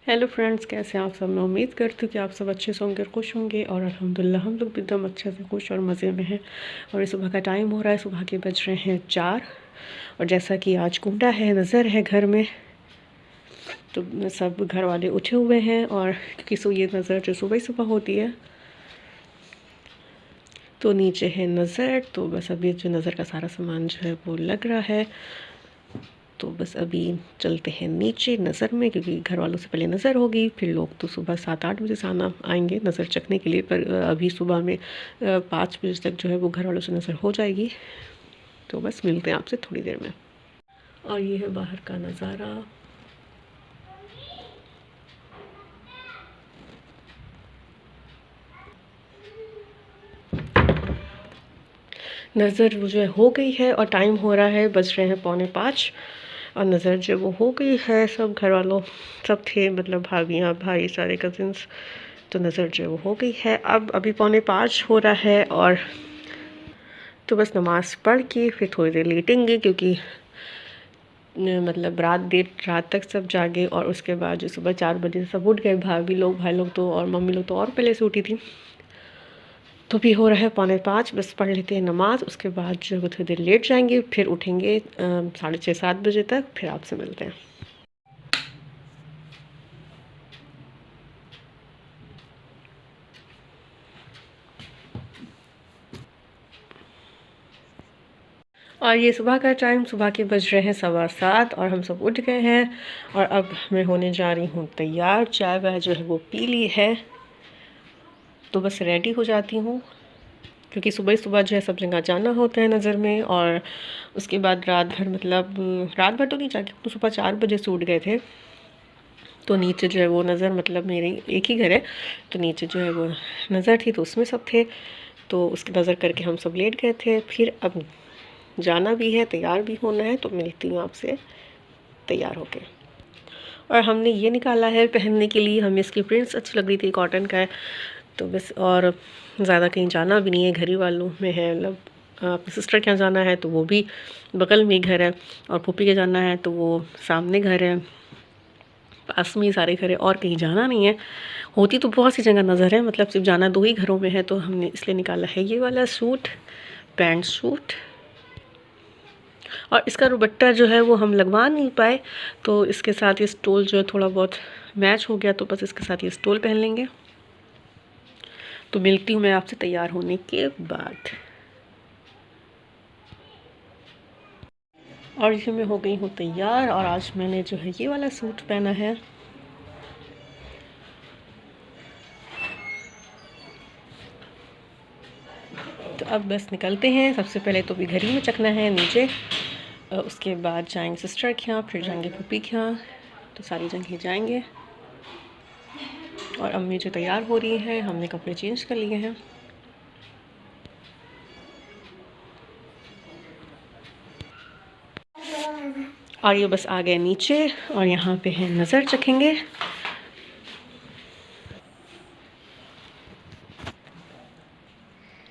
Hello friends, कैसे हैं आप सब। मैं उम्मीद करती हूँ कि आप सब अच्छे से होंगे, खुश होंगे। और अल्हम्दुलिल्लाह हम लोग भी एकदम अच्छे से खुश और मज़े में हैं। और ये सुबह का टाइम हो रहा है, सुबह के बज रहे हैं 4। और जैसा कि आज कुंडा है, नज़र है घर में, तो सब घर वाले उठे हुए हैं। और क्योंकि ये नज़र जो सुबह सुबह होती है, तो नीचे है नज़र। तो बस अभी जो नज़र का सारा सामान जो है वो लग रहा है। तो बस अभी चलते हैं नीचे नज़र में, क्योंकि घर वालों से पहले नज़र होगी। फिर लोग तो सुबह 7-8 बजे से आएंगे नज़र चखने के लिए। पर अभी सुबह में 5 बजे तक जो है वो घर वालों से नज़र हो जाएगी। तो बस मिलते हैं आपसे थोड़ी देर में। और ये है बाहर का नज़ारा। नज़र जो है हो गई है और टाइम हो रहा है, बज रहे हैं 4:45। और नज़र जो वो हो गई है, सब घर वालों सब थे, मतलब भाभियाँ भाई सारे कज़िन्स। तो नज़र जो वो हो गई है। अब अभी 4:45 हो रहा है। और तो बस नमाज़ पढ़ के फिर थोड़ी देर लेटेंगे, क्योंकि मतलब देर रात तक सब जागे। और उसके बाद जो सुबह 4 बजे सब उठ गए, भाभी लोग, भाई लोग तो, और मम्मी लोग तो और पहले से उठी थी। तो भी हो रहा है 4:45। बस पढ़ लेते हैं नमाज, उसके बाद जो है थोड़ी देर लेट जाएंगे, फिर उठेंगे 6:30-7 बजे तक। फिर आपसे मिलते हैं। और ये सुबह का टाइम, सुबह के बज रहे हैं 7:15। और हम सब उठ गए हैं। और अब मैं होने जा रही हूँ तैयार। चाय वाय जो है वो पी ली है, तो बस रेडी हो जाती हूँ, क्योंकि सुबह सुबह जो है सब जगह जाना होता है नज़र में। और उसके बाद रात भर, मतलब रात भर तो नहीं जाके, तो सुबह 4 बजे से उठ गए थे। तो नीचे जो है वो नज़र, मतलब मेरे एक ही घर है, तो नीचे जो है वो नज़र थी, तो उसमें सब थे। तो उसकी नज़र करके हम सब लेट गए थे। फिर अब जाना भी है, तैयार भी होना है। तो मिलती हूँ आपसे तैयार होके। और हमने ये निकाला है पहनने के लिए, हमें इसकी प्रिंट्स अच्छी लग रही थी, कॉटन का है। तो बस, और ज़्यादा कहीं जाना भी नहीं है, घर ही वालों में है। मतलब अपनी सिस्टर के यहाँ जाना है तो वो भी बगल में ही घर है, और पुप्पी के जाना है तो वो सामने घर है, पास में ही सारे घर है, और कहीं जाना नहीं है। होती तो बहुत सी जगह नज़र है, मतलब सिर्फ जाना 2 ही घरों में है। तो हमने इसलिए निकाला है ये वाला सूट, पैंट सूट। और इसका दुपट्टा जो है वो हम लगवा नहीं पाए, तो इसके साथ ये स्टोल जो है थोड़ा बहुत मैच हो गया, तो बस इसके साथ ये स्टोल पहन लेंगे। तो मिलती हूँ मैं आपसे तैयार होने के बाद। और ये मैं हो गई हूँ तैयार। और आज मैंने जो है ये वाला सूट पहना है। तो अब बस निकलते हैं। सबसे पहले तो भी घर ही में चखना है नीचे, उसके बाद जाएंगे सिस्टर के यहाँ, फिर जाएंगे पुप्पी के यहाँ। तो सारी जगह जाएंगे। और अम्मी जो तैयार हो रही हैं, हमने कपड़े चेंज कर लिए हैं। और ये बस आ गए नीचे, और यहाँ पे है नज़र चखेंगे।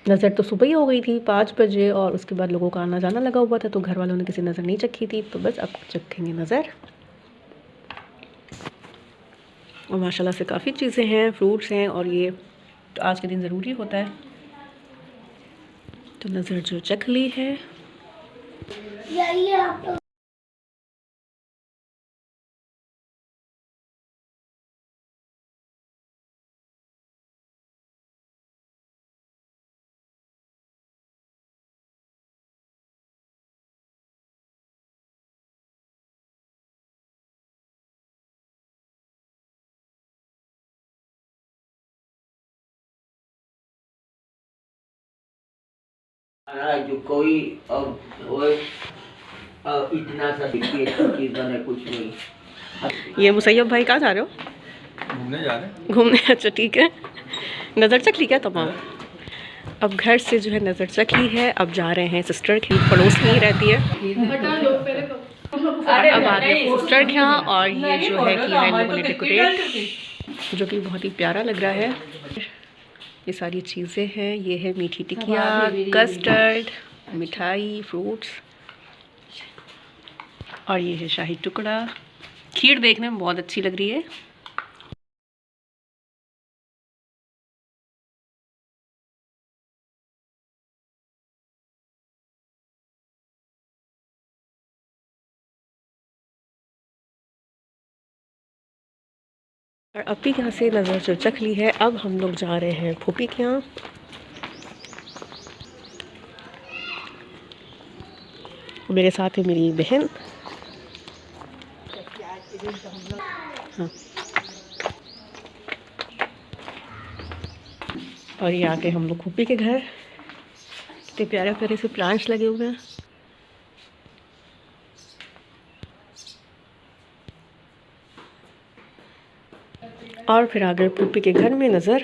नज़र तो सुबह ही हो गई थी 5 बजे, और उसके बाद लोगों का आना जाना लगा हुआ था, तो घर वालों ने किसी नज़र नहीं चखी थी। तो बस अब चखेंगे नज़र। और माशाल्लाह से काफ़ी चीज़ें हैं, फ्रूट्स हैं, और ये तो आज के दिन ज़रूरी होता है। तो नज़र जो चख ली है। जो कोई इतना सा चीज बने कुछ नहीं। ये मुसैयब भाई कहाँ जा रहे हो? घूमने जा रहे हैं। घूमने? अच्छा ठीक है। नज़र चख ली क्या तमाम? अब घर से जो है नज़र चख ली है। अब जा रहे हैं सिस्टर की, पड़ोस में ही रहती है। अब आ गए सिस्टर के यहाँ। और ये जो है किया है लोगों ने डेकोरेट, जो कि बहुत ही प्यारा लग रहा है। ये सारी चीज़ें हैं। ये है मीठी टिकिया, कस्टर्ड, मिठाई, फ्रूट्स। और ये है शाही टुकड़ा। खीर देखने में बहुत अच्छी लग रही है। और अपी के यहाँ से नज़र जो चख ली है, अब हम लोग जा रहे हैं फूफी के यहाँ। मेरे साथ है मेरी बहन। हाँ, और ये आके हम लोग फूफी के घर। कितने प्यारे प्यारे से प्लांट्स लगे हुए हैं। और फिर आ गए फूफी के घर में नज़र।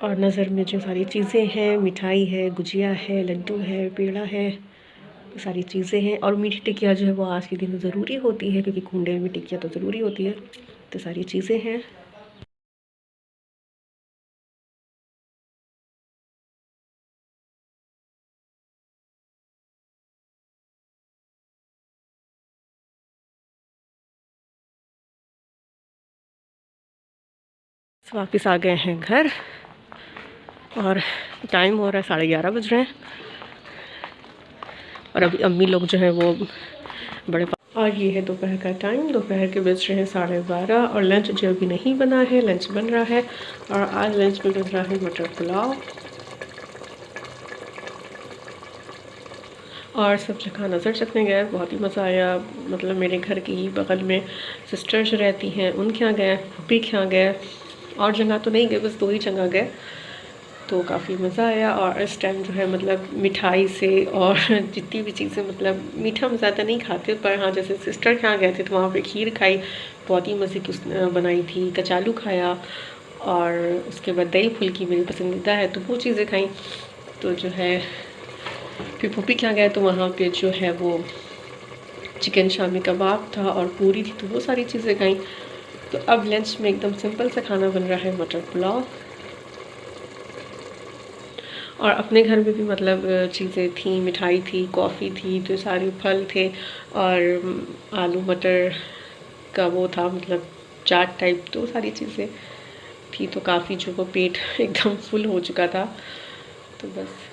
और नज़र में जो सारी चीज़ें हैं, मिठाई है, गुजिया है, लड्डू है, पेड़ा है, ये सारी चीज़ें हैं। और मीठी टिक्कियाँ जो है वो आज के दिन में ज़रूरी होती है, क्योंकि कुंडे में टिक्कियाँ तो ज़रूरी होती है। तो सारी चीज़ें हैं। वापस आ गए हैं घर और टाइम हो रहा है 11:30 बज रहे हैं। और अभी अम्मी लोग जो है वो बड़े और ये है दोपहर का टाइम। दोपहर के बज रहे हैं 12:30 और लंच जो अभी नहीं बना है, लंच बन रहा है। और आज लंच में बन रहा है मटर पुलाव। और सब जगह नज़र चखने गए, बहुत ही मज़ा आया। मतलब मेरे घर की बगल में सिस्टर्स रहती हैं, उनके यहाँ गए, फूफी के यहाँ गए। और जगह तो नहीं गए, बस 2 ही जगह गए, तो काफ़ी मज़ा आया। और इस टाइम जो है मतलब मिठाई से और जितनी भी चीज़ें, मतलब मीठा हम ज़्यादा नहीं खाते, पर हाँ जैसे सिस्टर के यहाँ गए थे तो वहाँ पे खीर खाई, बहुत ही मज़े की उसने बनाई थी। कचालू खाया और उसके बाद दही फुल्की मेरी पसंदीदा है, तो वो चीज़ें खाई। तो जो है फिर फूफी के यहाँ गए तो वहाँ पे जो है वो चिकन शामी कबाब था और पूरी थी, तो वो सारी चीज़ें खाई। तो अब लंच में एकदम सिंपल सा खाना बन रहा है, मटर पुलाव। और अपने घर में भी मतलब चीज़ें थी, मिठाई थी, कॉफ़ी थी, तो सारे फल थे। और आलू मटर का वो था, मतलब चाट टाइप, तो सारी चीज़ें थी। तो काफ़ी जो वो पेट एकदम फुल हो चुका था। तो बस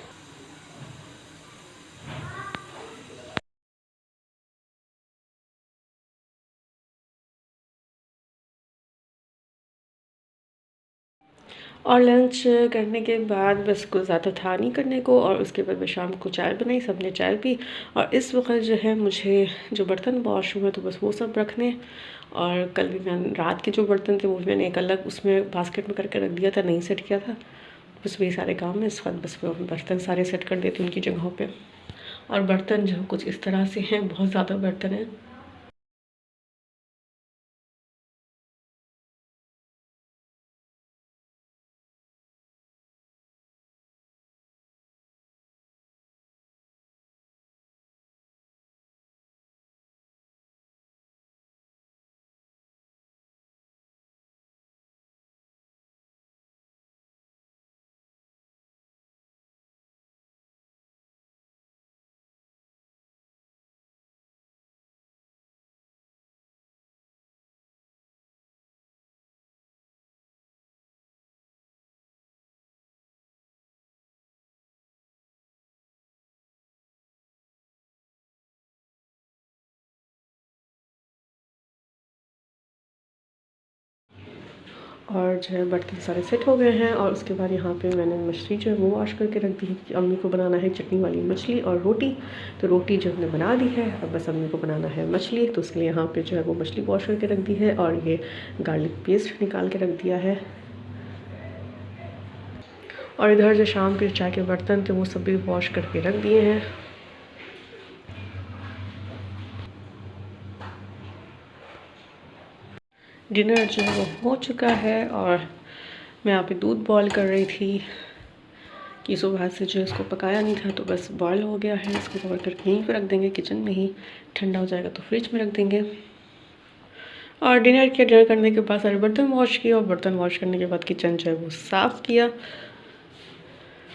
और लंच करने के बाद बस कुछ ज़्यादा था नहीं करने को। और उसके बाद मैं शाम को चाय बनाई, सबने चाय पी। और इस वक्त जो है मुझे जो बर्तन वॉश हुए तो बस वो सब रखने। और कल भी मैंने रात के जो बर्तन थे वो मैंने एक अलग उसमें बास्केट में करके रख दिया था, नहीं सेट किया था। बस वही सारे काम है इस वक्त, बस वो बर्तन सारे सेट कर देती उनकी जगहों पर। और बर्तन जो कुछ इस तरह से हैं, बहुत ज़्यादा बर्तन हैं। और जो है बर्तन सारे सेट हो गए हैं। और उसके बाद यहाँ पे मैंने मछली जो है वो वॉश करके रख दी है। अम्मी को बनाना है चटनी वाली मछली और रोटी, तो रोटी जो हमने बना दी है, अब बस अम्मी को बनाना है मछली। तो उसके लिए यहाँ पे जो है वो मछली वॉश करके रख दी है और ये गार्लिक पेस्ट निकाल के रख दिया है। और इधर जो शाम के चाय के बर्तन थे वो सब भी वॉश करके रख दिए हैं। डिनर जो है वो हो चुका है। और मैं यहाँ पे दूध बॉईल कर रही थी कि सुबह से जो इसको पकाया नहीं था, तो बस बॉईल हो गया है। इसको कवर करके यहीं पे रख देंगे, किचन में ही। ठंडा हो जाएगा तो फ्रिज में रख देंगे। और डिनर किया, डिनर करने के बाद सारे बर्तन वॉश किया। और बर्तन वॉश करने के बाद किचन जो है वो साफ़ किया।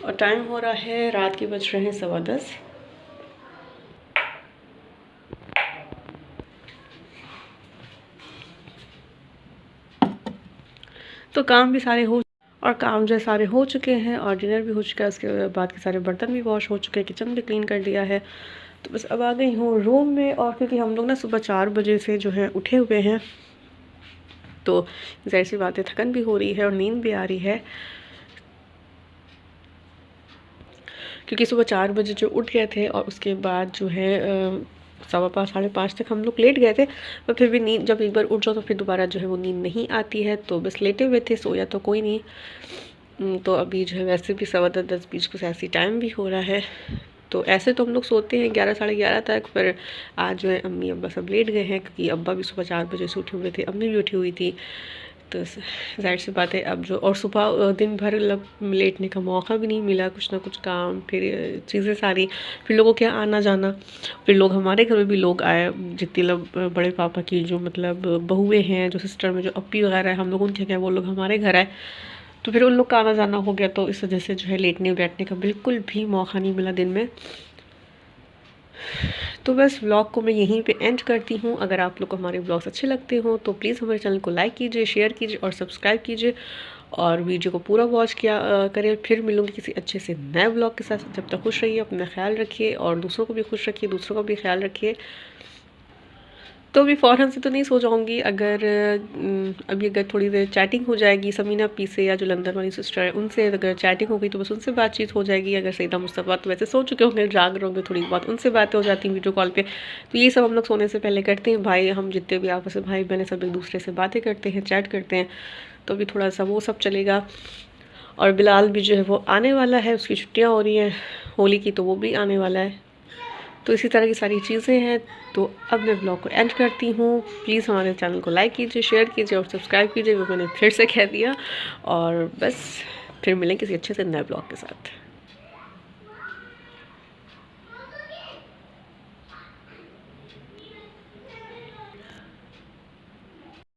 और टाइम हो रहा है, रात के बज रहे हैं 10:15। तो काम भी सारे हो और काम जो सारे हो चुके हैं और डिनर भी हो चुका है। उसके बाद के सारे बर्तन भी वॉश हो चुके हैं, किचन भी क्लीन कर लिया है। तो बस अब आ गई हूँ रूम में। और क्योंकि हम लोग ना सुबह 4 बजे से जो है उठे हुए हैं, तो ज़ाहिर सी बात है थकन भी हो रही है और नींद भी आ रही है, क्योंकि सुबह 4 बजे जो उठ गए थे और उसके बाद जो है 5:15 5:30 तक हम लोग लेट गए थे। पर फिर भी नींद जब एक बार उठ जाओ तो फिर दोबारा जो है वो नींद नहीं आती है, तो बस लेटे हुए थे, सोया तो कोई नहीं। तो अभी जो है वैसे भी 10:15 20 कुछ ऐसी टाइम भी हो रहा है। तो ऐसे तो हम लोग सोते हैं 11 साढ़े 11 तक, पर आज जो है अम्मी अब्बा सब लेट गए हैं, क्योंकि अब्बा भी सुबह 4 बजे से उठे हुए थे, अम्मी भी उठी हुई थी। तो ज़ाहिर सी बात है अब जो, और सुबह दिन भर लेटने का मौका भी नहीं मिला, कुछ ना कुछ काम, फिर चीज़ें सारी, फिर लोगों के आना जाना, फिर लोग हमारे घर में भी लोग आए, जितने लोग बड़े पापा की जो मतलब बहुएँ हैं, जो सिस्टर में जो अप्पी वगैरह है, हम लोग उनके क्या वो लोग हमारे घर आए, तो फिर उन लोग का आना जाना हो गया, तो इस वजह से जो है लेटने बैठने का बिल्कुल भी मौका नहीं मिला दिन में। तो बस व्लॉग को मैं यहीं पे एंड करती हूँ। अगर आप लोग को हमारे व्लॉग्स अच्छे लगते हो तो प्लीज़ हमारे चैनल को लाइक कीजिए, शेयर कीजिए और सब्सक्राइब कीजिए, और वीडियो को पूरा वॉच किया करें। फिर मिलूँगी किसी अच्छे से नए व्लॉग के साथ। जब तक खुश रहिए, अपना ख्याल रखिए और दूसरों को भी खुश रखिए, दूसरों का भी ख्याल रखिए। तो अभी फ़ौरन से तो नहीं सो जाऊँगी, अगर अभी अगर थोड़ी देर चैटिंग हो जाएगी समीना पी से, या जो लंदन वाली सिस्टर है उनसे अगर चैटिंग हो गई तो बस उनसे बातचीत हो जाएगी। अगर सईदा मुस्तफ़ा तो वैसे सो चुके होंगे, जाग रहे होंगे, थोड़ी बहुत उनसे बातें हो जाती हैं वीडियो कॉल पे। तो ये सब हम लोग सोने से पहले करते हैं। भाई हम जितने भी आपस में भाई बहन सब एक दूसरे से बातें करते हैं, चैट करते हैं, तो अभी थोड़ा सा वो सब चलेगा। और बिलाल भी जो है वो आने वाला है, उसकी छुट्टियाँ हो रही हैं होली की, तो वो भी आने वाला है। तो इसी तरह की सारी चीज़ें हैं। तो अब मैं ब्लॉग को एंड करती हूँ। प्लीज़ हमारे चैनल को लाइक कीजिए, शेयर कीजिए और सब्सक्राइब कीजिए, वो मैंने फिर से कह दिया। और बस फिर मिलें किसी अच्छे से नए ब्लॉग के साथ।